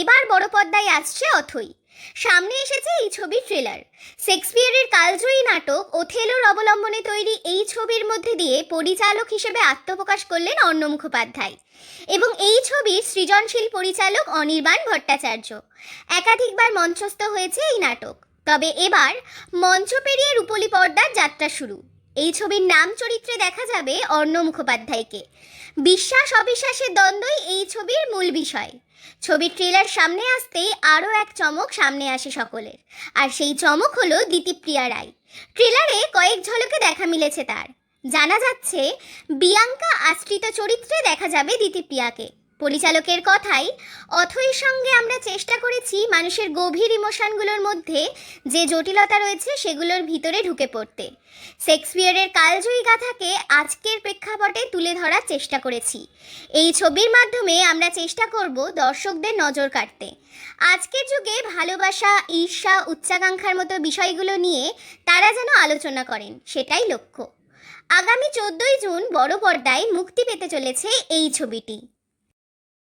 এবার বড় পর্দায় আসছে অথৈ। সামনে এসেছে এই ছবির ট্রেলার। শেক্সপিয়ারের কালজয়ী নাটক ওথেলোর অবলম্বনে তৈরি এই ছবির মধ্যে দিয়ে পরিচালক হিসেবে আত্মপ্রকাশ করলেন অর্ণ মুখোপাধ্যায় এবং এই ছবির সৃজনশীল পরিচালক অনির্বাণ ভট্টাচার্য। একাধিকবার মঞ্চস্থ হয়েছে এই নাটক, তবে এবার মঞ্চ পেরিয়ে রূপলী পর্দার যাত্রা শুরু। এই ছবির নাম চরিত্রে দেখা যাবে অর্ণ মুখোপাধ্যায়কে। বিশ্বাস অবিশ্বাসের দ্বন্দ্বই এই ছবির মূল বিষয়। ছবির ট্রেলার সামনে আসতেই আরও এক চমক সামনে আসে সকলের, আর সেই চমক হলো দিতিপ্রিয়া রায়। ট্রেলারে কয়েক ঝলকে দেখা মিলেছে তার। জানা যাচ্ছে বিয়াঙ্কা আশ্রিত চরিত্রে দেখা যাবে দিতিপ্রিয়াকে। পরিচালকের কথাই, অথৈর সঙ্গে আমরা চেষ্টা করেছি মানুষের গভীর ইমোশনগুলোর মধ্যে যে জটিলতা রয়েছে সেগুলোর ভিতরে ঢুকে পড়তে। শেক্সপিয়ারের কালজয়ী গাথাকে আজকের প্রেক্ষাপটে তুলে ধরার চেষ্টা করেছি। এই ছবির মাধ্যমে আমরা চেষ্টা করব দর্শকদের নজর কাড়তে। আজকের যুগে ভালোবাসা, ঈর্ষা, উচ্চাকাঙ্ক্ষার মতো বিষয়গুলো নিয়ে তারা যেন আলোচনা করেন, সেটাই লক্ষ্য। আগামী 14ই জুন বড় পর্দায় মুক্তি পেতে চলেছে এই ছবিটি।